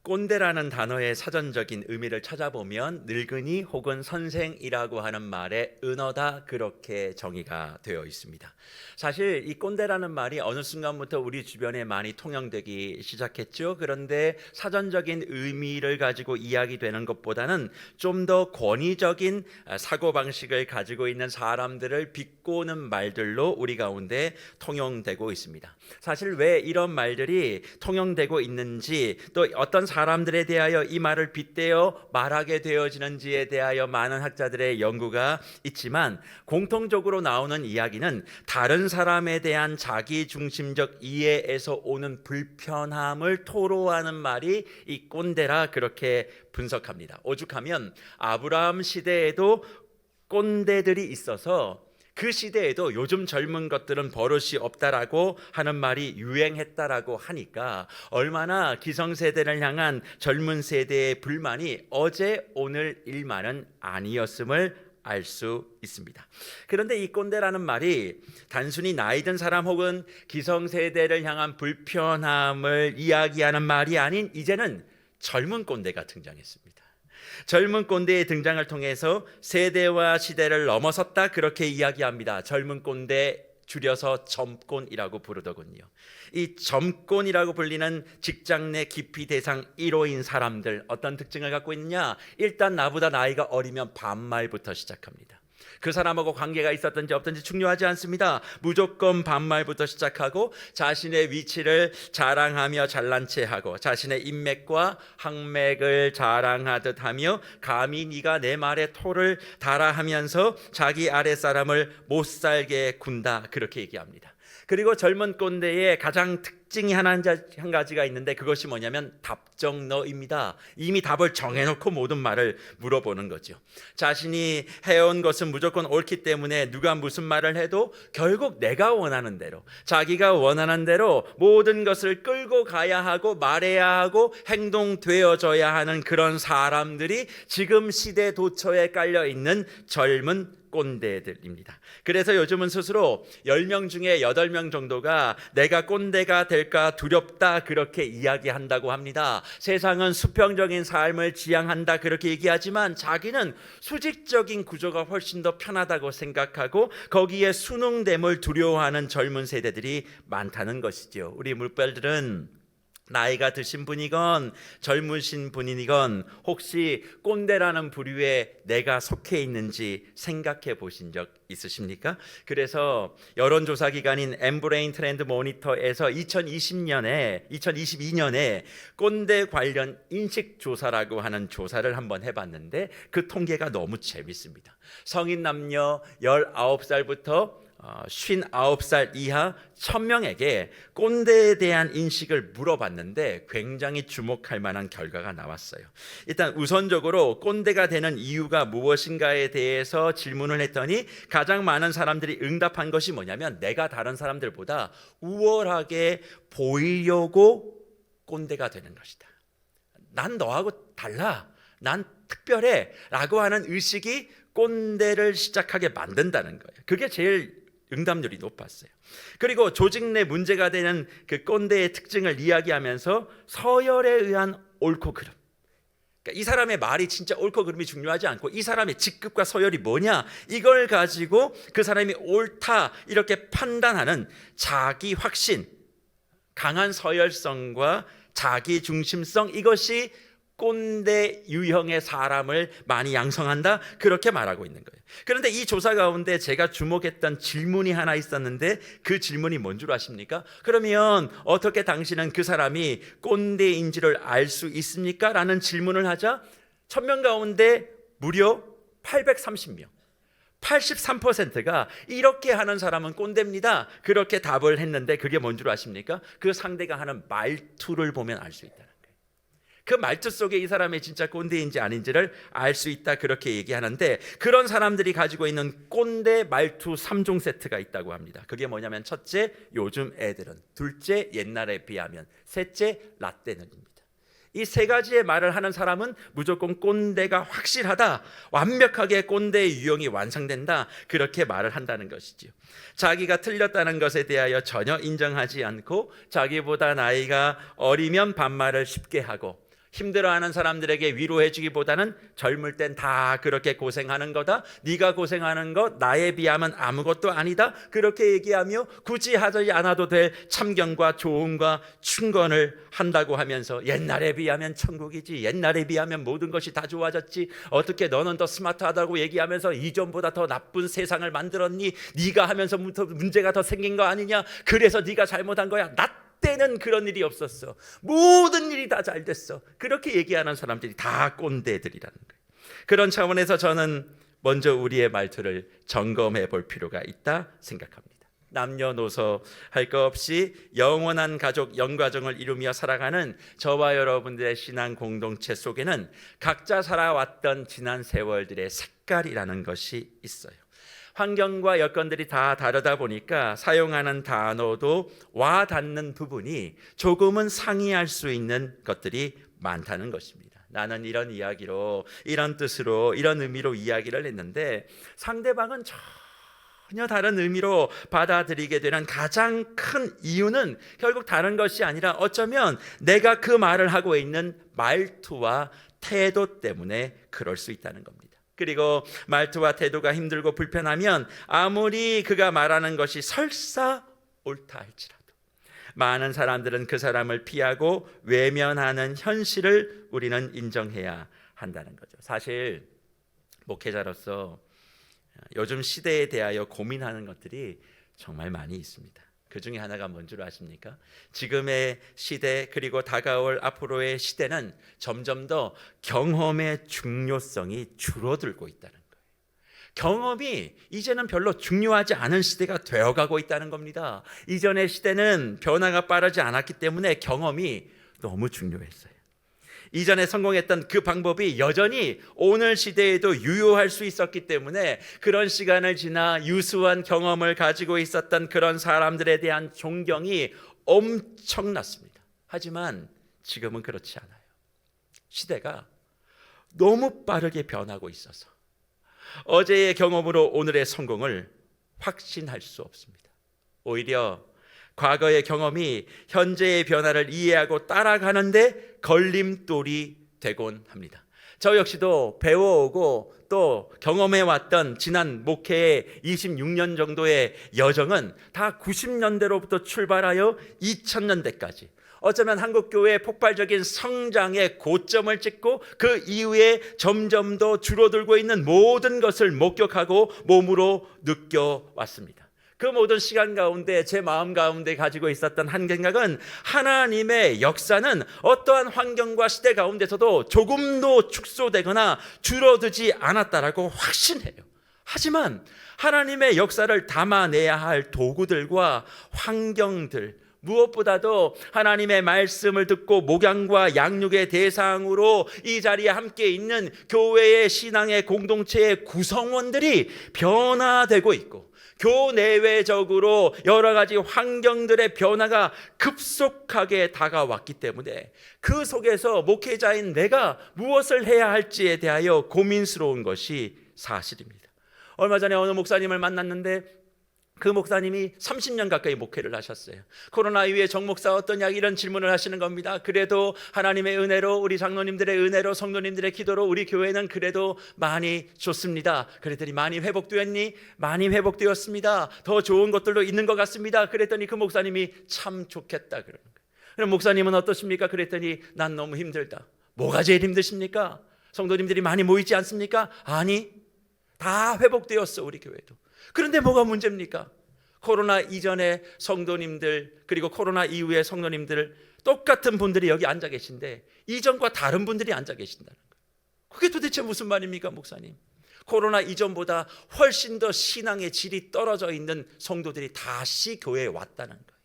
꼰대라는 단어의 사전적인 의미를 찾아보면 늙은이 혹은 선생이라고 하는 말의 은어다, 그렇게 정의가 되어 있습니다. 사실 이 꼰대라는 말이 어느 순간부터 우리 주변에 많이 통용되기 시작했죠. 그런데 사전적인 의미를 가지고 이야기되는 것보다는 좀 더 권위적인 사고방식을 가지고 있는 사람들을 비꼬는 말들로 우리 가운데 통용되고 있습니다. 사실 왜 이런 말들이 통용되고 있는지, 또 어떤 사람들에 대하여 이 말을 빗대어 말하게 되어지는지에 대하여 많은 학자들의 연구가 있지만, 공통적으로 나오는 이야기는 다른 사람에 대한 자기중심적 이해에서 오는 불편함을 토로하는 말이 이 꼰대라, 그렇게 분석합니다. 오죽하면 아브라함 시대에도 꼰대들이 있어서 그 시대에도 요즘 젊은 것들은 버릇이 없다라고 하는 말이 유행했다라고 하니까 얼마나 기성세대를 향한 젊은 세대의 불만이 어제 오늘 일만은 아니었음을 알 수 있습니다. 그런데 이 꼰대라는 말이 단순히 나이 든 사람 혹은 기성세대를 향한 불편함을 이야기하는 말이 아닌, 이제는 젊은 꼰대가 등장했습니다. 젊은 꼰대의 등장을 통해서 세대와 시대를 넘어섰다, 그렇게 이야기합니다. 젊은 꼰대, 줄여서 점꼰이라고 부르더군요. 이 점꼰이라고 불리는 직장 내 기피 대상 1호인 사람들, 어떤 특징을 갖고 있느냐? 일단 나보다 나이가 어리면 반말부터 시작합니다. 그 사람하고 관계가 있었든지 없든지 중요하지 않습니다. 무조건 반말부터 시작하고 자신의 위치를 자랑하며 잘난 체하고 자신의 인맥과 학맥을 자랑하듯 하며 감히 네가 내 말에 토를 달아 하면서 자기 아랫사람을 못살게 군다, 그렇게 얘기합니다. 그리고 젊은 꼰대의 가장 특징이 한 가지가 있는데, 그것이 뭐냐면 답정너입니다. 이미 답을 정해놓고 모든 말을 물어보는 거죠. 자신이 해온 것은 무조건 옳기 때문에 누가 무슨 말을 해도 결국 내가 원하는 대로, 자기가 원하는 대로 모든 것을 끌고 가야 하고 말해야 하고 행동되어져야 하는 그런 사람들이 지금 시대 도처에 깔려있는 젊은 꼰대들입니다. 그래서 요즘은 스스로 10명 중에 8명 정도가 내가 꼰대가 될까 두렵다, 그렇게 이야기한다고 합니다. 세상은 수평적인 삶을 지향한다, 그렇게 얘기하지만 자기는 수직적인 구조가 훨씬 더 편하다고 생각하고 거기에 순응됨을 두려워하는 젊은 세대들이 많다는 것이죠. 우리 물빨들은 나이가 드신 분이건 젊으신 분이건 혹시 꼰대라는 부류에 내가 속해 있는지 생각해 보신 적 있으십니까? 그래서 여론조사 기관인 엠브레인 트렌드 모니터에서 2022년에 꼰대 관련 인식조사라고 하는 조사를 한번 해봤는데, 그 통계가 너무 재밌습니다. 성인 남녀 19살부터 59살 이하 1000명에게 꼰대에 대한 인식을 물어봤는데 굉장히 주목할 만한 결과가 나왔어요. 일단 우선적으로 꼰대가 되는 이유가 무엇인가에 대해서 질문을 했더니 가장 많은 사람들이 응답한 것이 뭐냐면, 내가 다른 사람들보다 우월하게 보이려고 꼰대가 되는 것이다. 난 너하고 달라, 난 특별해 라고 하는 의식이 꼰대를 시작하게 만든다는 거예요. 그게 제일 응답률이 높았어요. 그리고 조직 내 문제가 되는 그 꼰대의 특징을 이야기하면서 서열에 의한 옳고 그름, 그러니까 이 사람의 말이 진짜 옳고 그름이 중요하지 않고 이 사람의 직급과 서열이 뭐냐, 이걸 가지고 그 사람이 옳다 이렇게 판단하는 자기 확신, 강한 서열성과 자기 중심성, 이것이 꼰대 유형의 사람을 많이 양성한다, 그렇게 말하고 있는 거예요. 그런데 이 조사 가운데 제가 주목했던 질문이 하나 있었는데, 그 질문이 뭔 줄 아십니까? 그러면 어떻게 당신은 그 사람이 꼰대인지를 알 수 있습니까? 라는 질문을 하자 1000명 가운데 무려 830명, 83%가 이렇게 하는 사람은 꼰대입니다, 그렇게 답을 했는데, 그게 뭔 줄 아십니까? 그 상대가 하는 말투를 보면 알 수 있다. 그 말투 속에 이 사람이 진짜 꼰대인지 아닌지를 알 수 있다, 그렇게 얘기하는데, 그런 사람들이 가지고 있는 꼰대 말투 3종 세트가 있다고 합니다. 그게 뭐냐면, 첫째, 요즘 애들은; 둘째, 옛날에 비하면; 셋째, 라떼는입니다. 이 세 가지의 말을 하는 사람은 무조건 꼰대가 확실하다, 완벽하게 꼰대의 유형이 완성된다, 그렇게 말을 한다는 것이지요. 자기가 틀렸다는 것에 대하여 전혀 인정하지 않고 자기보다 나이가 어리면 반말을 쉽게 하고 힘들어하는 사람들에게 위로해주기보다는 젊을 땐 다 그렇게 고생하는 거다, 네가 고생하는 것 나에 비하면 아무것도 아니다, 그렇게 얘기하며 굳이 하지 않아도 될 참견과 조언과 충건을 한다고 하면서 옛날에 비하면 천국이지, 옛날에 비하면 모든 것이 다 좋아졌지, 어떻게 너는 더 스마트하다고 얘기하면서 이전보다 더 나쁜 세상을 만들었니, 네가 하면서 문제가 더 생긴 거 아니냐, 그래서 네가 잘못한 거야, 나 때는 그런 일이 없었어, 모든 일이 다 잘 됐어, 그렇게 얘기하는 사람들이 다 꼰대들이라는 거예요. 그런 차원에서 저는 먼저 우리의 말투를 점검해 볼 필요가 있다 생각합니다. 남녀노소 할 것 없이 영원한 가족 영가정을 이루며 살아가는 저와 여러분들의 신앙 공동체 속에는 각자 살아왔던 지난 세월들의 색깔이라는 것이 있어요. 환경과 여건들이 다 다르다 보니까 사용하는 단어도 와 닿는 부분이 조금은 상이할 수 있는 것들이 많다는 것입니다. 나는 이런 이야기로, 이런 뜻으로, 이런 의미로 이야기를 했는데 상대방은 전혀 다른 의미로 받아들이게 되는 가장 큰 이유는 결국 다른 것이 아니라 어쩌면 내가 그 말을 하고 있는 말투와 태도 때문에 그럴 수 있다는 겁니다. 그리고 말투와 태도가 힘들고 불편하면 아무리 그가 말하는 것이 설사 옳다 할지라도 많은 사람들은 그 사람을 피하고 외면하는 현실을 우리는 인정해야 한다는 거죠. 사실 목회자로서 요즘 시대에 대하여 고민하는 것들이 정말 많이 있습니다. 그 중에 하나가 뭔 줄 아십니까? 지금의 시대, 그리고 다가올 앞으로의 시대는 점점 더 경험의 중요성이 줄어들고 있다는 거예요. 경험이 이제는 별로 중요하지 않은 시대가 되어가고 있다는 겁니다. 이전의 시대는 변화가 빠르지 않았기 때문에 경험이 너무 중요했어요. 이전에 성공했던 그 방법이 여전히 오늘 시대에도 유효할 수 있었기 때문에 그런 시간을 지나 유수한 경험을 가지고 있었던 그런 사람들에 대한 존경이 엄청났습니다. 하지만 지금은 그렇지 않아요. 시대가 너무 빠르게 변하고 있어서 어제의 경험으로 오늘의 성공을 확신할 수 없습니다. 오히려 과거의 경험이 현재의 변화를 이해하고 따라가는데 걸림돌이 되곤 합니다. 저 역시도 배워오고 또 경험해왔던 지난 목회의 26년 정도의 여정은 다 90년대로부터 출발하여 2000년대까지 어쩌면 한국교회의 폭발적인 성장의 고점을 찍고 그 이후에 점점 더 줄어들고 있는 모든 것을 목격하고 몸으로 느껴왔습니다. 그 모든 시간 가운데 제 마음 가운데 가지고 있었던 한 생각은 하나님의 역사는 어떠한 환경과 시대 가운데서도 조금도 축소되거나 줄어들지 않았다라고 확신해요. 하지만 하나님의 역사를 담아내야 할 도구들과 환경들, 무엇보다도 하나님의 말씀을 듣고 목양과 양육의 대상으로 이 자리에 함께 있는 교회의 신앙의 공동체의 구성원들이 변화되고 있고 교내외적으로 여러 가지 환경들의 변화가 급속하게 다가왔기 때문에 그 속에서 목회자인 내가 무엇을 해야 할지에 대하여 고민스러운 것이 사실입니다. 얼마 전에 어느 목사님을 만났는데 그 목사님이 30년 가까이 목회를 하셨어요. 코로나 이후에 정 목사 어떠냐 이런 질문을 하시는 겁니다. 그래도 하나님의 은혜로, 우리 장로님들의 은혜로, 성도님들의 기도로 우리 교회는 그래도 많이 좋습니다. 그랬더니 많이 회복되었니? 많이 회복되었습니다. 더 좋은 것들도 있는 것 같습니다. 그랬더니 그 목사님이 참 좋겠다 그러는 거예요. 그럼 목사님은 어떠십니까? 그랬더니 난 너무 힘들다. 뭐가 제일 힘드십니까? 성도님들이 많이 모이지 않습니까? 아니, 다 회복되었어 우리 교회도. 그런데 뭐가 문제입니까? 코로나 이전의 성도님들 그리고 코로나 이후의 성도님들 똑같은 분들이 여기 앉아 계신데 이전과 다른 분들이 앉아 계신다는 거예요. 그게 도대체 무슨 말입니까, 목사님? 코로나 이전보다 훨씬 더 신앙의 질이 떨어져 있는 성도들이 다시 교회에 왔다는 거예요.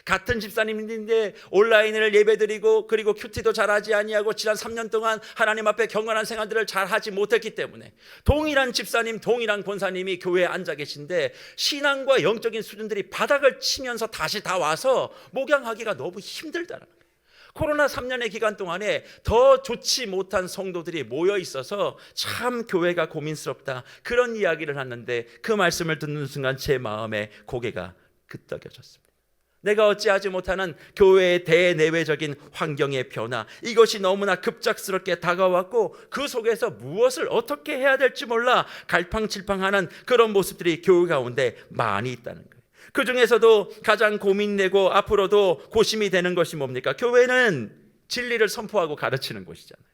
같은 집사님인데 온라인을 예배드리고 그리고 큐티도 잘하지 아니하고 지난 3년 동안 하나님 앞에 경건한 생활들을 잘하지 못했기 때문에 동일한 집사님, 동일한 권사님이 교회에 앉아 계신데 신앙과 영적인 수준들이 바닥을 치면서 다시 다 와서 목양하기가 너무 힘들다는 거예요. 코로나 3년의 기간 동안에 더 좋지 못한 성도들이 모여 있어서 참 교회가 고민스럽다, 그런 이야기를 하는데 그 말씀을 듣는 순간 제 마음에 고개가 끄덕여졌습니다. 내가 어찌하지 못하는 교회의 대내외적인 환경의 변화, 이것이 너무나 급작스럽게 다가왔고 그 속에서 무엇을 어떻게 해야 될지 몰라 갈팡질팡하는 그런 모습들이 교회 가운데 많이 있다는 거예요. 그 중에서도 가장 고민되고 앞으로도 고심이 되는 것이 뭡니까? 교회는 진리를 선포하고 가르치는 곳이잖아요.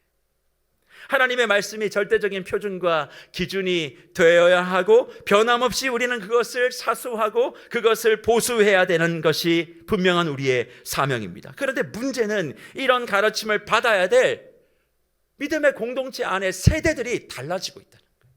하나님의 말씀이 절대적인 표준과 기준이 되어야 하고 변함없이 우리는 그것을 사수하고 그것을 보수해야 되는 것이 분명한 우리의 사명입니다. 그런데 문제는 이런 가르침을 받아야 될 믿음의 공동체 안에 세대들이 달라지고 있다는 거예요.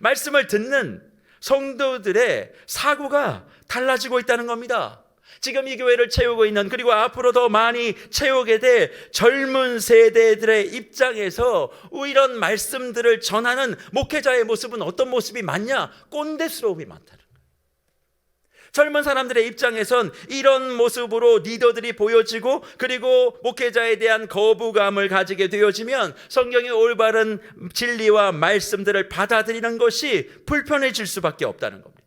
말씀을 듣는 성도들의 사고가 달라지고 있다는 겁니다. 지금 이 교회를 채우고 있는, 그리고 앞으로 더 많이 채우게 될 젊은 세대들의 입장에서 이런 말씀들을 전하는 목회자의 모습은 어떤 모습이 많냐? 꼰대스러움이 많다는 거예요. 젊은 사람들의 입장에선 이런 모습으로 리더들이 보여지고 그리고 목회자에 대한 거부감을 가지게 되어지면 성경의 올바른 진리와 말씀들을 받아들이는 것이 불편해질 수밖에 없다는 겁니다.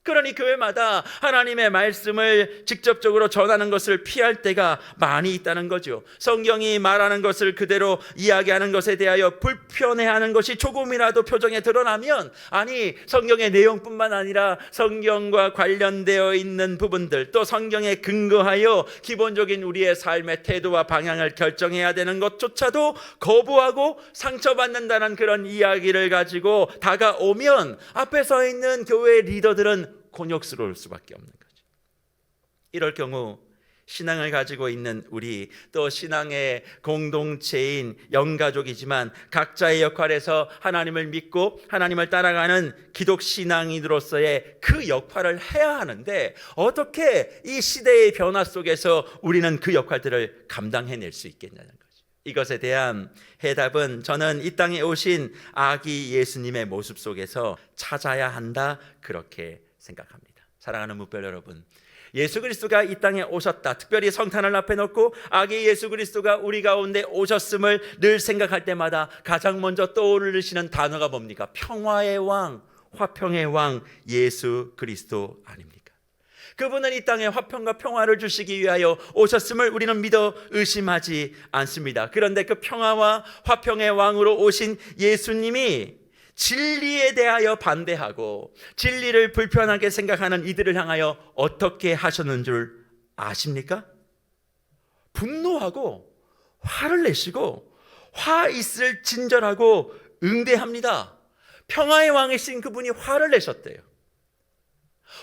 그러니 교회마다 하나님의 말씀을 직접적으로 전하는 것을 피할 때가 많이 있다는 거죠. 성경이 말하는 것을 그대로 이야기하는 것에 대하여 불편해하는 것이 조금이라도 표정에 드러나면, 아니 성경의 내용뿐만 아니라 성경과 관련되어 있는 부분들, 또 성경에 근거하여 기본적인 우리의 삶의 태도와 방향을 결정해야 되는 것조차도 거부하고 상처받는다는 그런 이야기를 가지고 다가오면 앞에 서 있는 교회 리더들은 곤욕스러울 수밖에 없는 거죠. 이럴 경우 신앙을 가지고 있는 우리, 또 신앙의 공동체인 영가족이지만 각자의 역할에서 하나님을 믿고 하나님을 따라가는 기독신앙인으로서의 그 역할을 해야 하는데 어떻게 이 시대의 변화 속에서 우리는 그 역할들을 감당해낼 수 있겠냐는 거죠. 이것에 대한 해답은 저는 이 땅에 오신 아기 예수님의 모습 속에서 찾아야 한다, 그렇게 생각합니다. 사랑하는 무별 여러분, 예수 그리스도가 이 땅에 오셨다, 특별히 성탄을 앞에 놓고 아기 예수 그리스도가 우리 가운데 오셨음을 늘 생각할 때마다 가장 먼저 떠오르시는 단어가 뭡니까? 평화의 왕, 화평의 왕 예수 그리스도 아닙니까? 그분은 이 땅에 화평과 평화를 주시기 위하여 오셨음을 우리는 믿어 의심하지 않습니다. 그런데 그 평화와 화평의 왕으로 오신 예수님이 진리에 대하여 반대하고 진리를 불편하게 생각하는 이들을 향하여 어떻게 하셨는 줄 아십니까? 분노하고 화를 내시고 화 있을 진절하고 응대합니다. 평화의 왕이신 그분이 화를 내셨대요.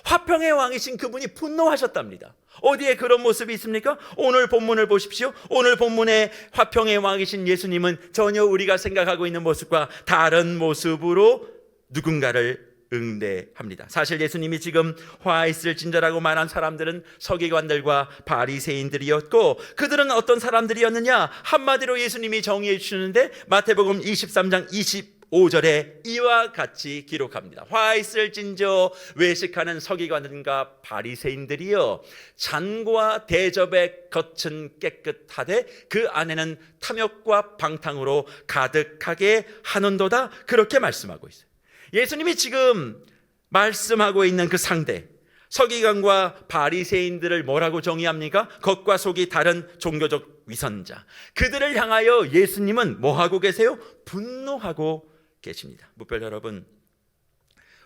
화평의 왕이신 그분이 분노하셨답니다. 어디에 그런 모습이 있습니까? 오늘 본문을 보십시오. 오늘 본문의 화평의 왕이신 예수님은 전혀 우리가 생각하고 있는 모습과 다른 모습으로 누군가를 응대합니다. 사실 예수님이 지금 화 있을 진절하고 말한 사람들은 서기관들과 바리새인들이었고, 그들은 어떤 사람들이었느냐? 한마디로 예수님이 정의해 주시는데 마태복음 23장 25절에 이와 같이 기록합니다. 화 있을 진저 외식하는 서기관들과 바리새인들이여, 잔과 대접의 겉은 깨끗하되 그 안에는 탐욕과 방탕으로 가득하게 하는도다, 그렇게 말씀하고 있어요. 예수님이 지금 말씀하고 있는 그 상대 서기관과 바리새인들을 뭐라고 정의합니까? 겉과 속이 다른 종교적 위선자, 그들을 향하여 예수님은 뭐하고 계세요? 분노하고 계십니다. 무별 여러분,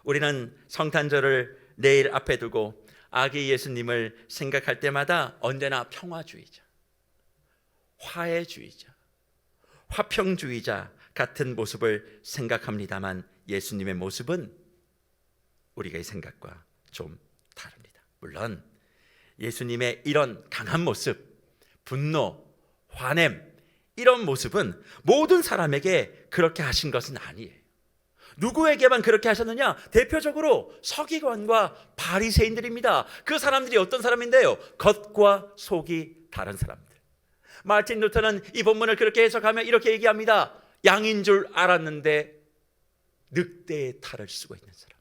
우리는 성탄절을 내일 앞에 두고 아기 예수님을 생각할 때마다 언제나 평화주의자, 화해주의자, 화평주의자 같은 모습을 생각합니다만 예수님의 모습은 우리가 이 생각과 좀 다릅니다. 물론 예수님의 이런 강한 모습, 분노, 화냄, 이런 모습은 모든 사람에게 그렇게 하신 것은 아니에요. 누구에게만 그렇게 하셨느냐? 대표적으로 서기관과 바리새인들입니다. 그 사람들이 어떤 사람인데요? 겉과 속이 다른 사람들. 마틴 루터는 이 본문을 그렇게 해석하며 이렇게 얘기합니다. 양인 줄 알았는데 늑대의 탈을 쓰고 있는 사람.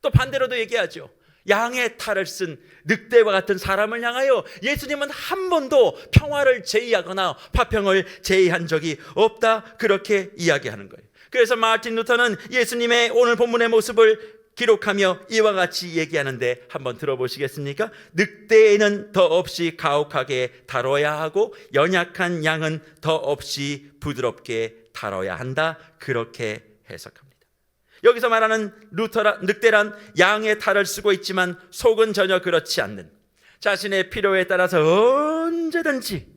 또 반대로도 얘기하죠. 양의 탈을 쓴 늑대와 같은 사람을 향하여 예수님은 한 번도 평화를 제의하거나 화평을 제의한 적이 없다, 그렇게 이야기하는 거예요. 그래서 마틴 루터는 예수님의 오늘 본문의 모습을 기록하며 이와 같이 얘기하는데 한번 들어보시겠습니까? 늑대에는 더 없이 가혹하게 다뤄야 하고 연약한 양은 더 없이 부드럽게 다뤄야 한다. 그렇게 해석합니다. 여기서 말하는 늑대란 양의 탈을 쓰고 있지만 속은 전혀 그렇지 않는, 자신의 필요에 따라서 언제든지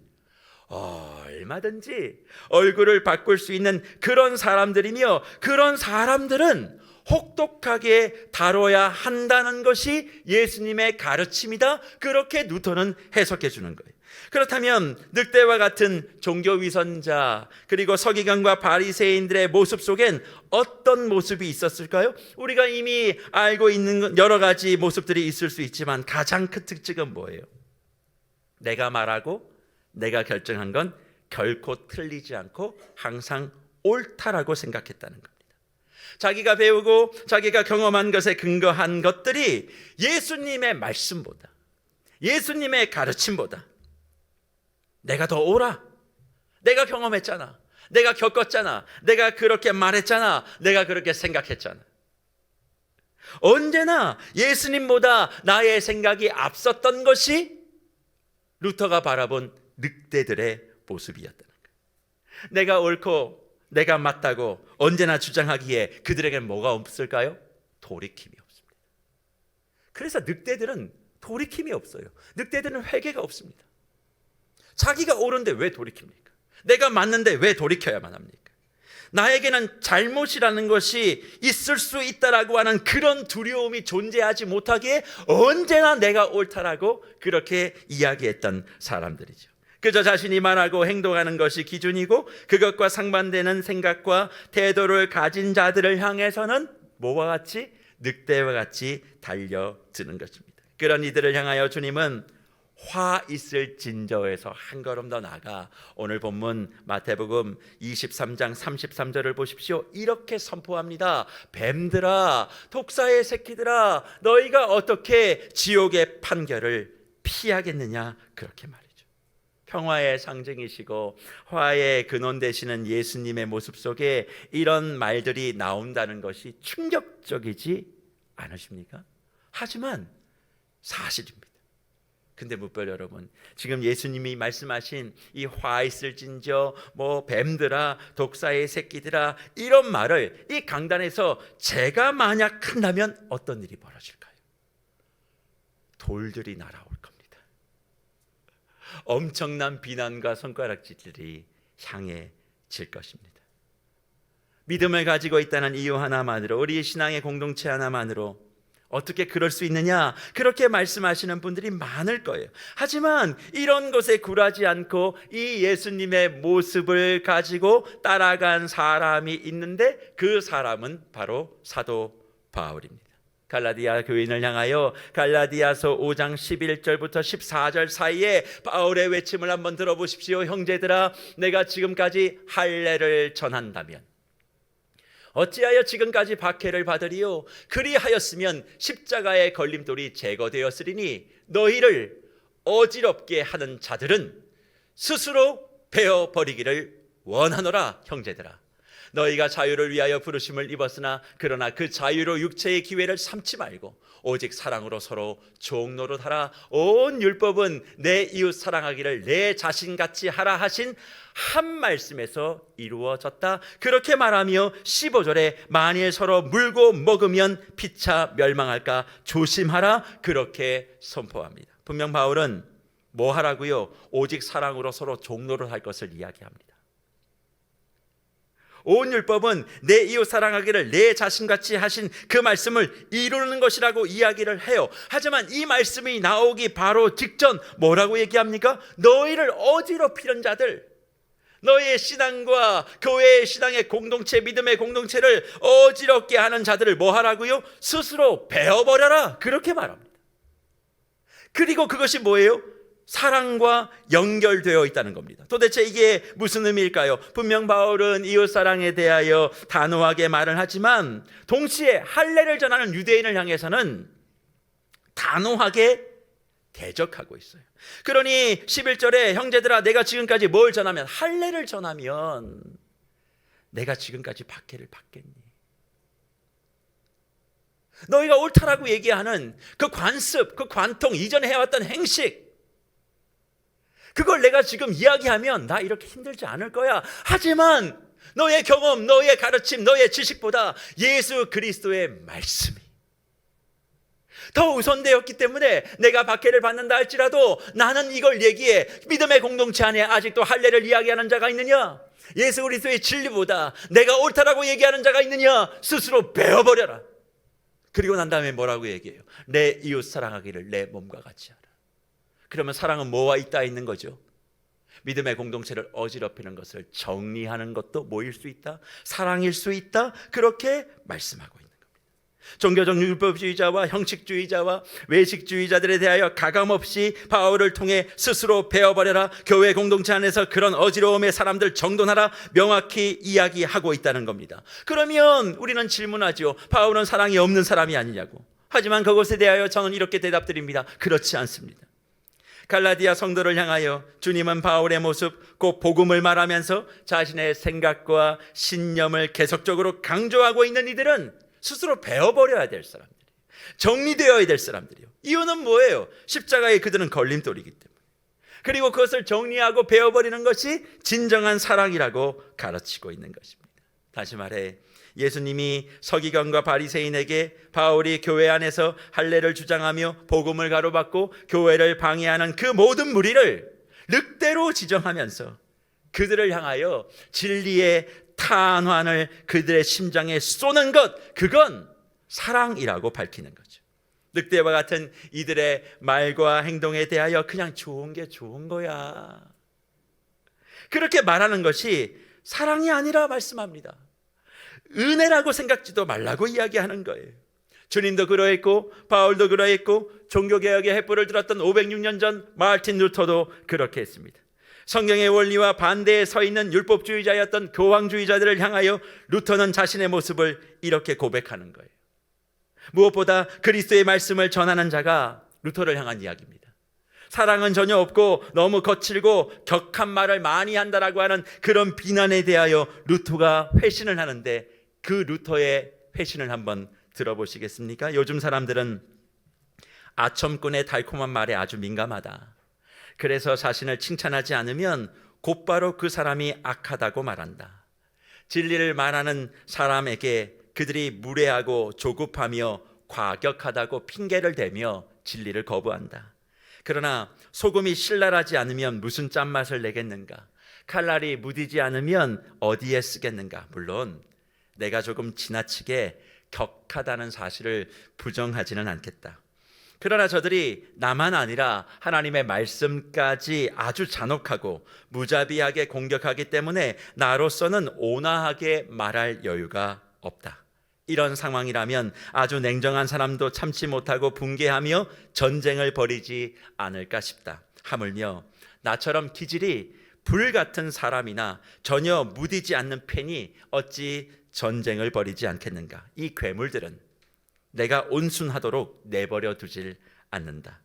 얼마든지 얼굴을 바꿀 수 있는 그런 사람들이며, 그런 사람들은 혹독하게 다뤄야 한다는 것이 예수님의 가르침이다. 그렇게 루터는 해석해 주는 거예요. 그렇다면 늑대와 같은 종교 위선자 그리고 서기관과 바리새인들의 모습 속엔 어떤 모습이 있었을까요? 우리가 이미 알고 있는 여러 가지 모습들이 있을 수 있지만 가장 큰 특징은 뭐예요? 내가 말하고 내가 결정한 건 결코 틀리지 않고 항상 옳다라고 생각했다는 겁니다. 자기가 배우고 자기가 경험한 것에 근거한 것들이 예수님의 말씀보다, 예수님의 가르침보다 내가 더 옳아, 내가 경험했잖아, 내가 겪었잖아, 내가 그렇게 말했잖아, 내가 그렇게 생각했잖아. 언제나 예수님보다 나의 생각이 앞섰던 것이 루터가 바라본 늑대들의 모습이었다는 거예요. 내가 옳고 내가 맞다고 언제나 주장하기에 그들에게는 뭐가 없을까요? 돌이킴이 없습니다. 그래서 늑대들은 돌이킴이 없어요. 늑대들은 회개가 없습니다. 자기가 옳은데 왜 돌이킵니까? 내가 맞는데 왜 돌이켜야만 합니까? 나에게는 잘못이라는 것이 있을 수 있다라고 하는 그런 두려움이 존재하지 못하기에 언제나 내가 옳다라고 그렇게 이야기했던 사람들이죠. 그저 자신이 말하고 행동하는 것이 기준이고 그것과 상반되는 생각과 태도를 가진 자들을 향해서는 뭐와 같이? 늑대와 같이 달려드는 것입니다. 그런 이들을 향하여 주님은 화 있을 진저에서 한 걸음 더 나아가 오늘 본문 마태복음 23장 33절을 보십시오. 이렇게 선포합니다. 뱀들아, 독사의 새끼들아, 너희가 어떻게 지옥의 판결을 피하겠느냐, 그렇게 말이죠. 평화의 상징이시고 화의 근원 되시는 예수님의 모습 속에 이런 말들이 나온다는 것이 충격적이지 않으십니까? 하지만 사실입니다. 근데 뭇별 여러분, 지금 예수님이 말씀하신 이 화 있을진저, 뱀들아, 독사의 새끼들아, 이런 말을 이 강단에서 제가 만약 한다면 어떤 일이 벌어질까요? 돌들이 날아올 겁니다. 엄청난 비난과 손가락질들이 향해질 것입니다. 믿음을 가지고 있다는 이유 하나만으로, 우리 신앙의 공동체 하나만으로 어떻게 그럴 수 있느냐, 그렇게 말씀하시는 분들이 많을 거예요. 하지만 이런 것에 굴하지 않고 이 예수님의 모습을 가지고 따라간 사람이 있는데 그 사람은 바로 사도 바울입니다. 갈라디아 교인을 향하여 갈라디아서 5장 11절부터 14절 사이에 바울의 외침을 한번 들어보십시오. 형제들아, 내가 지금까지 할례를 전한다면 어찌하여 지금까지 박해를 받으리요? 그리하였으면 십자가의 걸림돌이 제거되었으리니 너희를 어지럽게 하는 자들은 스스로 베어버리기를 원하노라. 형제들아, 너희가 자유를 위하여 부르심을 입었으나 그러나 그 자유로 육체의 기회를 삼지 말고 오직 사랑으로 서로 종노릇하라. 온 율법은 내 이웃 사랑하기를 내 자신같이 하라 하신 한 말씀에서 이루어졌다. 그렇게 말하며 15절에 만일 서로 물고 먹으면 피차 멸망할까 조심하라. 그렇게 선포합니다. 분명 바울은 뭐 하라고요? 오직 사랑으로 서로 종노릇할 것을 이야기합니다. 온 율법은 내 이웃 사랑하기를 내 자신같이 하신 그 말씀을 이루는 것이라고 이야기를 해요. 하지만 이 말씀이 나오기 바로 직전 뭐라고 얘기합니까? 너희를 어지럽히는 자들, 너희의 신앙과 교회의 신앙의 공동체, 믿음의 공동체를 어지럽게 하는 자들을 뭐 하라고요? 스스로 베어버려라. 그렇게 말합니다. 그리고 그것이 뭐예요? 사랑과 연결되어 있다는 겁니다. 도대체 이게 무슨 의미일까요? 분명 바울은 이웃사랑에 대하여 단호하게 말을 하지만 동시에 할례를 전하는 유대인을 향해서는 단호하게 대적하고 있어요. 그러니 11절에 형제들아, 내가 지금까지 뭘 전하면, 할례를 전하면 내가 지금까지 박해를 받겠니? 너희가 옳다라고 얘기하는 그 관습, 그 관통, 이전에 해왔던 행식, 그걸 내가 지금 이야기하면 나 이렇게 힘들지 않을 거야. 하지만 너의 경험, 너의 가르침, 너의 지식보다 예수 그리스도의 말씀이 더 우선되었기 때문에 내가 박해를 받는다 할지라도 나는 이걸 얘기해. 믿음의 공동체 안에 아직도 할례를 이야기하는 자가 있느냐? 예수 그리스도의 진리보다 내가 옳다라고 얘기하는 자가 있느냐? 스스로 베어버려라. 그리고 난 다음에 뭐라고 얘기해요? 내 이웃 사랑하기를 내 몸과 같이 하라. 그러면 사랑은 뭐와 있다 있는 거죠? 믿음의 공동체를 어지럽히는 것을 정리하는 것도 뭐일 수 있다? 사랑일 수 있다? 그렇게 말씀하고 있는 겁니다. 종교적 율법주의자와 형식주의자와 외식주의자들에 대하여 가감없이 바울을 통해 스스로 베어버려라, 교회 공동체 안에서 그런 어지러움의 사람들 정돈하라, 명확히 이야기하고 있다는 겁니다. 그러면 우리는 질문하죠. 바울은 사랑이 없는 사람이 아니냐고. 하지만 그것에 대하여 저는 이렇게 대답드립니다. 그렇지 않습니다. 갈라디아 성도를 향하여 주님은 바울의 모습, 곧 복음을 말하면서 자신의 생각과 신념을 계속적으로 강조하고 있는 이들은 스스로 베어버려야 될 사람들이에요. 정리되어야 될 사람들이에요. 이유는 뭐예요? 십자가에 그들은 걸림돌이기 때문에. 그리고 그것을 정리하고 베어버리는 것이 진정한 사랑이라고 가르치고 있는 것입니다. 다시 말해 예수님이 서기관과 바리새인에게 바울이 교회 안에서 할례를 주장하며 복음을 가로막고 교회를 방해하는 그 모든 무리를 늑대로 지정하면서 그들을 향하여 진리의 탄환을 그들의 심장에 쏘는 것, 그건 사랑이라고 밝히는 거죠. 늑대와 같은 이들의 말과 행동에 대하여 그냥 좋은 게 좋은 거야, 그렇게 말하는 것이 사랑이 아니라 말씀합니다. 은혜라고 생각지도 말라고 이야기하는 거예요. 주님도 그러했고 바울도 그러했고 종교개혁의 횃불을 들었던 506년 전 마르틴 루터도 그렇게 했습니다. 성경의 원리와 반대에 서 있는 율법주의자였던 교황주의자들을 향하여 루터는 자신의 모습을 이렇게 고백하는 거예요. 무엇보다 그리스도의 말씀을 전하는 자가 루터를 향한 이야기입니다. 사랑은 전혀 없고 너무 거칠고 격한 말을 많이 한다라고 하는 그런 비난에 대하여 루터가 회신을 하는데, 그 루터의 회신을 한번 들어보시겠습니까? 요즘 사람들은 아첨꾼의 달콤한 말에 아주 민감하다. 그래서 자신을 칭찬하지 않으면 곧바로 그 사람이 악하다고 말한다. 진리를 말하는 사람에게 그들이 무례하고 조급하며 과격하다고 핑계를 대며 진리를 거부한다. 그러나 소금이 신랄하지 않으면 무슨 짠맛을 내겠는가? 칼날이 무디지 않으면 어디에 쓰겠는가? 물론 내가 조금 지나치게 격하다는 사실을 부정하지는 않겠다. 그러나 저들이 나만 아니라 하나님의 말씀까지 아주 잔혹하고 무자비하게 공격하기 때문에 나로서는 온화하게 말할 여유가 없다. 이런 상황이라면 아주 냉정한 사람도 참지 못하고 붕괴하며 전쟁을 벌이지 않을까 싶다. 하물며 나처럼 기질이 불같은 사람이나 전혀 무디지 않는 팬이 어찌 전쟁을 벌이지 않겠는가? 이 괴물들은 내가 온순하도록 내버려 두질 않는다.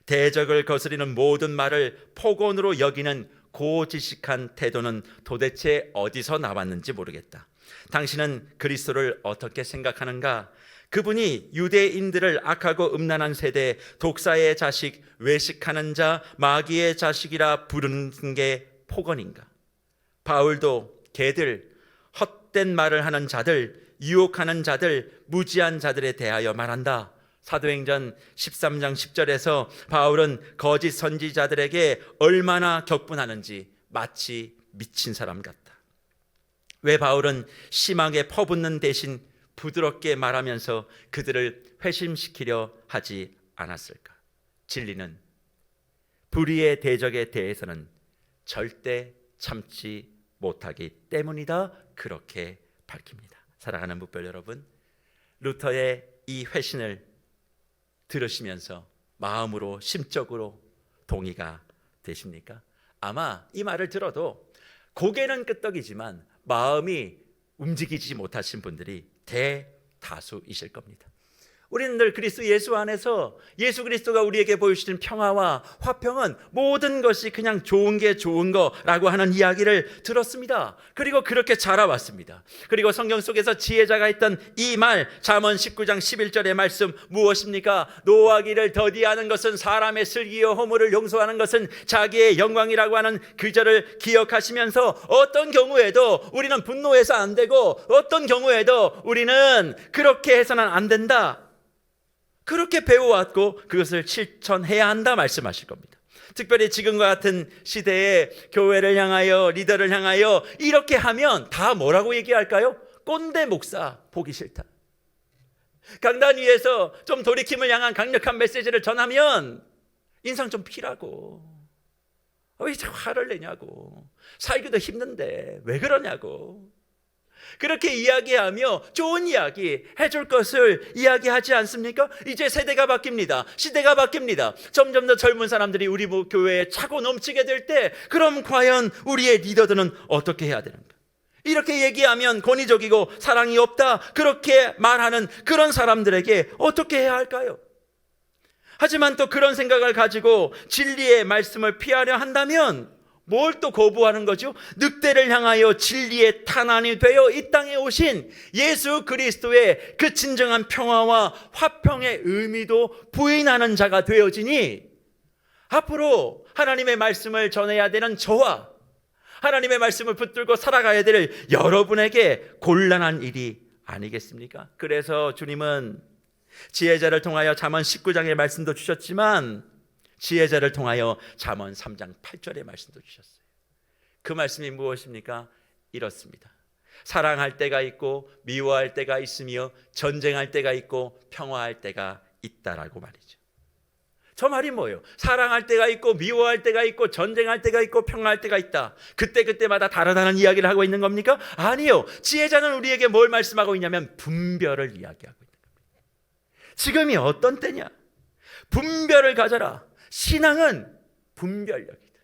대적을 거스리는 모든 말을 폭언으로 여기는 고지식한 태도는 도대체 어디서 나왔는지 모르겠다. 당신은 그리스도를 어떻게 생각하는가? 그분이 유대인들을 악하고 음란한 세대, 독사의 자식, 외식하는 자, 마귀의 자식이라 부르는 게 폭언인가? 바울도 개들, 헛된 말을 하는 자들, 유혹하는 자들, 무지한 자들에 대하여 말한다. 사도행전 13장 10절에서 바울은 거짓 선지자들에게 얼마나 격분하는지 마치 미친 사람 같다. 왜 바울은 심하게 퍼붓는 대신 부드럽게 말하면서 그들을 회심시키려 하지 않았을까? 진리는 불의의 대적에 대해서는 절대 참지 못하기 때문이다. 그렇게 밝힙니다. 사랑하는 묵별 여러분, 루터의 이 회신을 들으시면서 마음으로 심적으로 동의가 되십니까? 아마 이 말을 들어도 고개는 끄떡이지만 마음이 움직이지 못하신 분들이 대다수이실 겁니다. 우리는 늘 그리스도 예수 안에서 예수 그리스도가 우리에게 보여주시는 평화와 화평은 모든 것이 그냥 좋은 게 좋은 거라고 하는 이야기를 들었습니다. 그리고 그렇게 자라왔습니다. 그리고 성경 속에서 지혜자가 했던 이 말, 잠언 19장 11절의 말씀 무엇입니까? 노하기를 더디하는 것은 사람의 슬기요 허물을 용서하는 것은 자기의 영광이라고 하는 그 절을 기억하시면서 어떤 경우에도 우리는 분노해서 안 되고 어떤 경우에도 우리는 그렇게 해서는 안 된다, 그렇게 배워왔고 그것을 실천해야 한다 말씀하실 겁니다. 특별히 지금과 같은 시대에 교회를 향하여, 리더를 향하여 이렇게 하면 다 뭐라고 얘기할까요? 꼰대 목사 보기 싫다. 강단 위에서 좀 돌이킴을 향한 강력한 메시지를 전하면 인상 좀 피라고, 왜 자꾸 화를 내냐고, 살기도 힘든데 왜 그러냐고, 그렇게 이야기하며 좋은 이야기 해줄 것을 이야기하지 않습니까? 이제 세대가 바뀝니다. 시대가 바뀝니다. 점점 더 젊은 사람들이 우리 교회에 차고 넘치게 될 때, 그럼 과연 우리의 리더들은 어떻게 해야 되는가? 이렇게 얘기하면 권위적이고 사랑이 없다, 그렇게 말하는 그런 사람들에게 어떻게 해야 할까요? 하지만 또 그런 생각을 가지고 진리의 말씀을 피하려 한다면 뭘 또 거부하는 거죠? 늑대를 향하여 진리의 탄환이 되어 이 땅에 오신 예수 그리스도의 그 진정한 평화와 화평의 의미도 부인하는 자가 되어지니, 앞으로 하나님의 말씀을 전해야 되는 저와 하나님의 말씀을 붙들고 살아가야 될 여러분에게 곤란한 일이 아니겠습니까? 그래서 주님은 지혜자를 통하여 잠언 19장의 말씀도 주셨지만 지혜자를 통하여 잠언 3장 8절의 말씀도 주셨어요. 그 말씀이 무엇입니까? 이렇습니다. 사랑할 때가 있고 미워할 때가 있으며 전쟁할 때가 있고 평화할 때가 있다라고 말이죠. 저 말이 뭐예요? 사랑할 때가 있고 미워할 때가 있고 전쟁할 때가 있고 평화할 때가 있다. 그때그때마다 다르다는 이야기를 하고 있는 겁니까? 아니요. 지혜자는 우리에게 뭘 말씀하고 있냐면 분별을 이야기하고 있는 겁니다. 지금이 어떤 때냐? 분별을 가져라. 신앙은 분별력이다.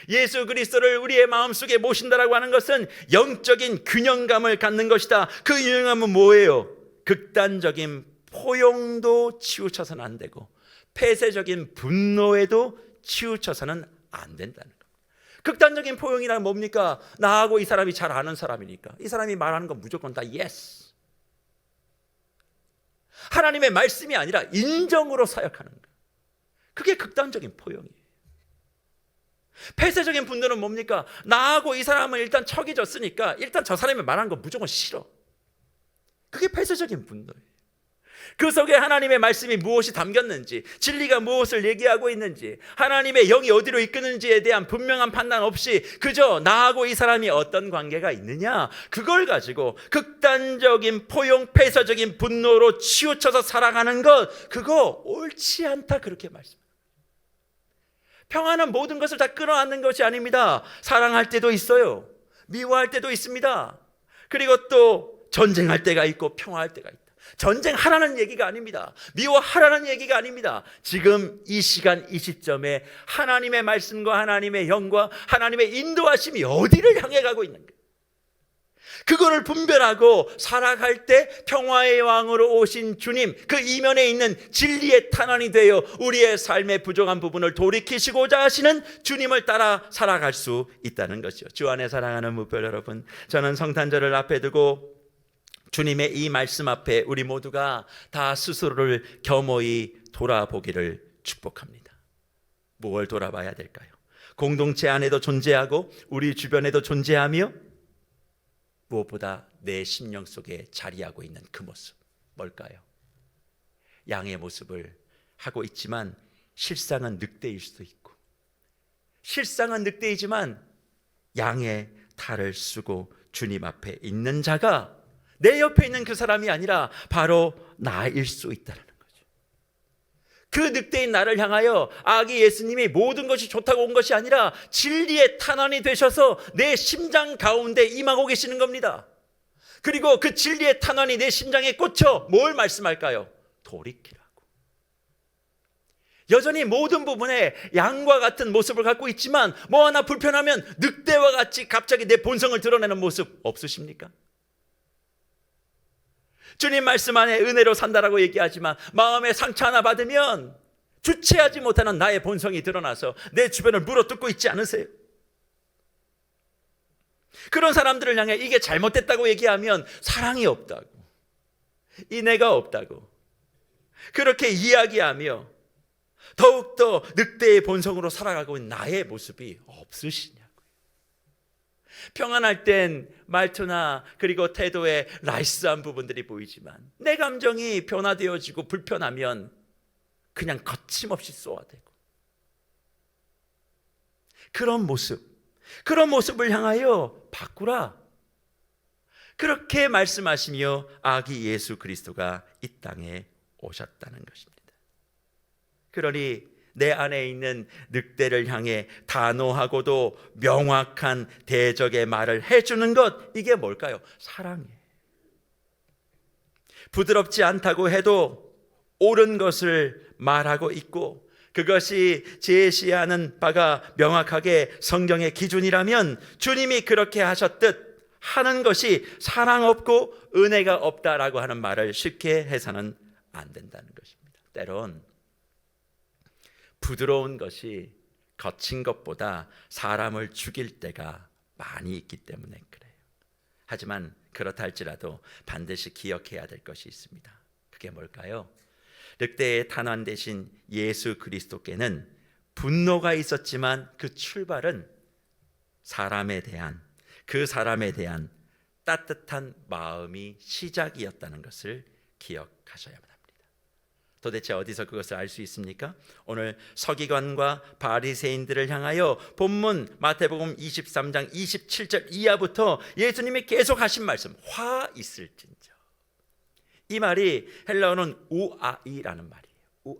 예수 그리스도를 우리의 마음속에 모신다라고 하는 것은 영적인 균형감을 갖는 것이다. 그 균형감은 뭐예요? 극단적인 포용도 치우쳐서는 안 되고 폐쇄적인 분노에도 치우쳐서는 안 된다는 겁니다. 극단적인 포용이란 뭡니까? 나하고 이 사람이 잘 아는 사람이니까 이 사람이 말하는 건 무조건 다 yes. 하나님의 말씀이 아니라 인정으로 사역하는 거예요. 그게 극단적인 포용이에요. 폐쇄적인 분노는 뭡니까? 나하고 이 사람은 일단 척이 졌으니까 일단 저 사람이 말하는 거 무조건 싫어. 그게 폐쇄적인 분노예요. 그 속에 하나님의 말씀이 무엇이 담겼는지, 진리가 무엇을 얘기하고 있는지, 하나님의 영이 어디로 이끄는지에 대한 분명한 판단 없이 그저 나하고 이 사람이 어떤 관계가 있느냐, 그걸 가지고 극단적인 포용, 폐쇄적인 분노로 치우쳐서 살아가는 것, 그거 옳지 않다, 그렇게 말씀합니다. 평화는 모든 것을 다 끌어안는 것이 아닙니다. 사랑할 때도 있어요. 미워할 때도 있습니다. 그리고 또 전쟁할 때가 있고 평화할 때가 있다. 전쟁하라는 얘기가 아닙니다. 미워하라는 얘기가 아닙니다. 지금 이 시간 이 시점에 하나님의 말씀과 하나님의 영과 하나님의 인도하심이 어디를 향해 가고 있는가, 그거를 분별하고 살아갈 때 평화의 왕으로 오신 주님, 그 이면에 있는 진리의 탄환이 되어 우리의 삶의 부족한 부분을 돌이키시고자 하시는 주님을 따라 살아갈 수 있다는 것이죠. 주 안에 사랑하는 무별 여러분, 저는 성탄절을 앞에 두고 주님의 이 말씀 앞에 우리 모두가 다 스스로를 겸허히 돌아보기를 축복합니다. 무엇을 돌아봐야 될까요? 공동체 안에도 존재하고 우리 주변에도 존재하며 무엇보다 내 심령 속에 자리하고 있는 그 모습, 뭘까요? 양의 모습을 하고 있지만 실상은 늑대일 수도 있고, 실상은 늑대이지만 양의 탈을 쓰고 주님 앞에 있는 자가 내 옆에 있는 그 사람이 아니라 바로 나일 수 있다는 거죠. 그 늑대인 나를 향하여 아기 예수님이 모든 것이 좋다고 온 것이 아니라 진리의 탄환이 되셔서 내 심장 가운데 임하고 계시는 겁니다. 그리고 그 진리의 탄환이 내 심장에 꽂혀 뭘 말씀할까요? 돌이키라고. 여전히 모든 부분에 양과 같은 모습을 갖고 있지만 뭐 하나 불편하면 늑대와 같이 갑자기 내 본성을 드러내는 모습 없으십니까? 주님 말씀 안에 은혜로 산다라고 얘기하지만 마음에 상처 하나 받으면 주체하지 못하는 나의 본성이 드러나서 내 주변을 물어뜯고 있지 않으세요? 그런 사람들을 향해 이게 잘못됐다고 얘기하면 사랑이 없다고, 인애가 없다고 그렇게 이야기하며 더욱더 늑대의 본성으로 살아가고 있는 나의 모습이 없으시냐고요. 평안할 땐 말투나 그리고 태도에 라이스한 부분들이 보이지만 내 감정이 변화되어지고 불편하면 그냥 거침없이 쏘아대고, 그런 모습을 향하여 바꾸라, 그렇게 말씀하시며 아기 예수 그리스도가 이 땅에 오셨다는 것입니다. 그러니 내 안에 있는 늑대를 향해 단호하고도 명확한 대적의 말을 해주는 것, 이게 뭘까요? 사랑이에요. 부드럽지 않다고 해도 옳은 것을 말하고 있고, 그것이 제시하는 바가 명확하게 성경의 기준이라면 주님이 그렇게 하셨듯 하는 것이 사랑 없고 은혜가 없다라고 하는 말을 쉽게 해서는 안 된다는 것입니다. 때론 부드러운 것이 거친 것보다 사람을 죽일 때가 많이 있기 때문에 그래요. 하지만 그렇다 할지라도 반드시 기억해야 될 것이 있습니다. 그게 뭘까요? 늑대의 탄환 대신 예수 그리스도께는 분노가 있었지만 그 출발은 그 사람에 대한 따뜻한 마음이 시작이었다는 것을 기억하셔야만 합니다. 도대체 어디서 그것을 알 수 있습니까? 오늘 서기관과 바리새인들을 향하여 본문 마태복음 23장 27절 이하부터 예수님이 계속 하신 말씀, 화 있을진저. 이 말이 헬라어는 우아이라는 말이에요.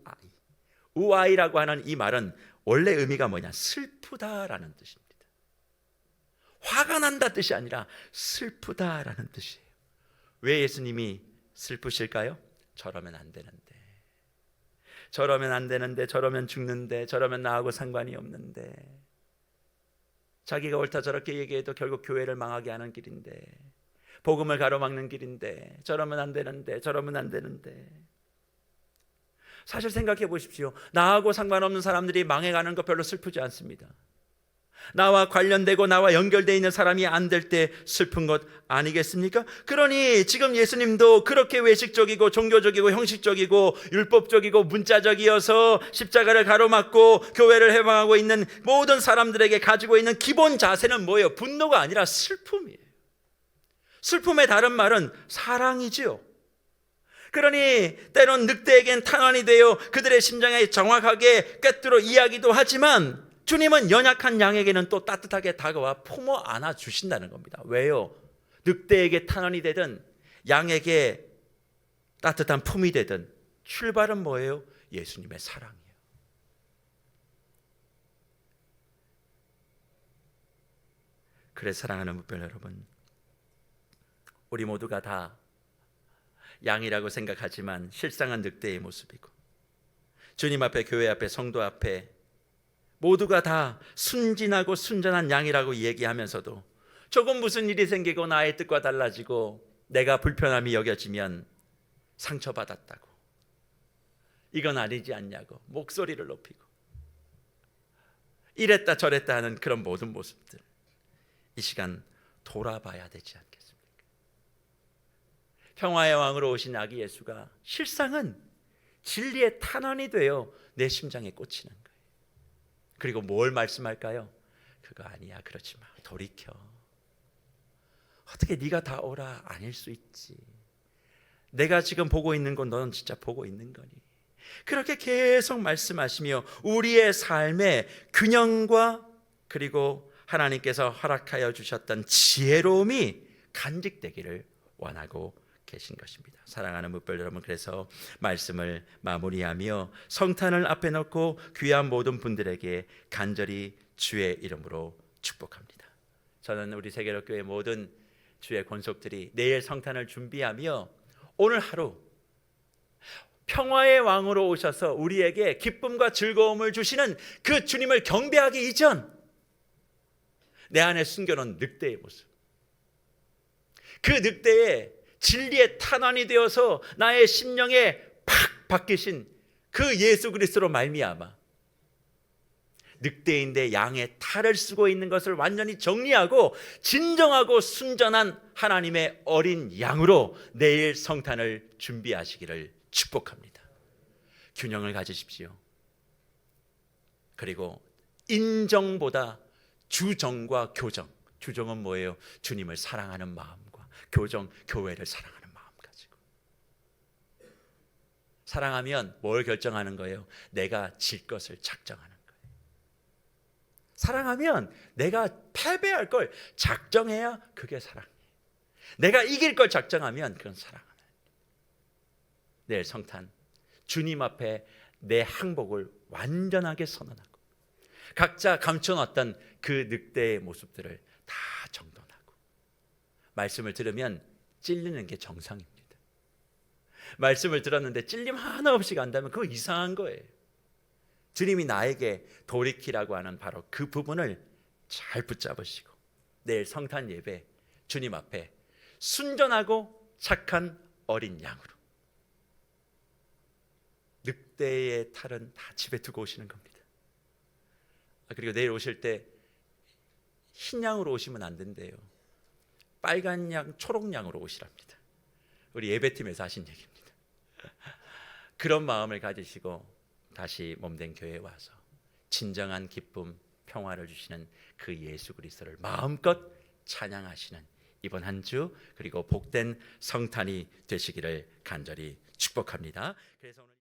우아이라고 하는 이 말은 원래 의미가 뭐냐? 슬프다라는 뜻입니다. 화가 난다 뜻이 아니라 슬프다라는 뜻이에요. 왜 예수님이 슬프실까요? 저러면 안 되는데, 저러면 죽는데, 저러면 나하고 상관이 없는데, 자기가 옳다 저렇게 얘기해도 결국 교회를 망하게 하는 길인데, 복음을 가로막는 길인데, 저러면 안 되는데. 사실 생각해 보십시오. 나하고 상관없는 사람들이 망해가는 거 별로 슬프지 않습니다. 나와 관련되고 나와 연결되어 있는 사람이 안 될 때 슬픈 것 아니겠습니까? 그러니 지금 예수님도 그렇게 외식적이고 종교적이고 형식적이고 율법적이고 문자적이어서 십자가를 가로막고 교회를 해방하고 있는 모든 사람들에게 가지고 있는 기본 자세는 뭐예요? 분노가 아니라 슬픔이에요. 슬픔의 다른 말은 사랑이지요. 그러니 때론 늑대에겐 탄환이 되어 그들의 심장에 정확하게 꿰뚫어 이야기도 하지만 주님은 연약한 양에게는 또 따뜻하게 다가와 품어 안아 주신다는 겁니다. 왜요? 늑대에게 탄환이 되든 양에게 따뜻한 품이 되든 출발은 뭐예요? 예수님의 사랑이에요. 그래서 사랑하는 묵별 여러분, 우리 모두가 다 양이라고 생각하지만 실상은 늑대의 모습이고, 주님 앞에, 교회 앞에, 성도 앞에 모두가 다 순진하고 순전한 양이라고 얘기하면서도 조금 무슨 일이 생기고 나의 뜻과 달라지고 내가 불편함이 여겨지면 상처받았다고, 이건 아니지 않냐고 목소리를 높이고 이랬다 저랬다 하는 그런 모든 모습들, 이 시간 돌아봐야 되지 않겠습니까? 평화의 왕으로 오신 아기 예수가 실상은 진리의 탄환이 되어 내 심장에 꽂히는 거예요. 그리고 뭘 말씀할까요? 그거 아니야, 그렇지 마, 돌이켜. 어떻게 네가 다 오라? 아닐 수 있지. 내가 지금 보고 있는 건 너는 진짜 보고 있는 거니? 그렇게 계속 말씀하시며 우리의 삶의 균형과 그리고 하나님께서 허락하여 주셨던 지혜로움이 간직되기를 원하고 계신 것입니다. 사랑하는 묵별 여러분, 그래서 말씀을 마무리하며 성탄을 앞에 놓고 귀한 모든 분들에게 간절히 주의 이름으로 축복합니다. 저는 우리 세계로교회 모든 주의 권속들이 내일 성탄을 준비하며 오늘 하루 평화의 왕으로 오셔서 우리에게 기쁨과 즐거움을 주시는 그 주님을 경배하기 이전 내 안에 숨겨놓은 늑대의 모습, 그 늑대의 진리의 탄환이 되어서 나의 심령에 팍 박히신 그 예수 그리스도로 말미암아 늑대인데 양의 탈을 쓰고 있는 것을 완전히 정리하고 진정하고 순전한 하나님의 어린 양으로 내일 성탄을 준비하시기를 축복합니다. 균형을 가지십시오. 그리고 인정보다 주정과 교정. 주정은 뭐예요? 주님을 사랑하는 마음과 교정, 교회를 사랑하는 마음 가지고. 사랑하면 뭘 결정하는 거예요? 내가 질 것을 작정하는 거예요. 사랑하면 내가 패배할 걸 작정해야 그게 사랑이에요. 내가 이길 걸 작정하면 그건 사랑하는 거예요. 내일 성탄 주님 앞에 내 항복을 완전하게 선언하고 각자 감춰놨던 그 늑대의 모습들을 다 정돈하고 말씀을 들으면 찔리는 게 정상입니다. 말씀을 들었는데 찔림 하나 없이 간다면 그거 이상한 거예요. 주님이 나에게 돌이키라고 하는 바로 그 부분을 잘 붙잡으시고 내일 성탄 예배 주님 앞에 순전하고 착한 어린 양으로 늑대의 탈은 다 집에 두고 오시는 겁니다. 그리고 내일 오실 때 흰 양으로 오시면 안 된대요. 빨간 양, 초록 양으로 오시랍니다. 우리 예배팀에서 하신 얘기입니다. 그런 마음을 가지시고 다시 몸된 교회에 와서 진정한 기쁨, 평화를 주시는 그 예수 그리스도를 마음껏 찬양하시는 이번 한 주 그리고 복된 성탄이 되시기를 간절히 축복합니다. 그래서 오늘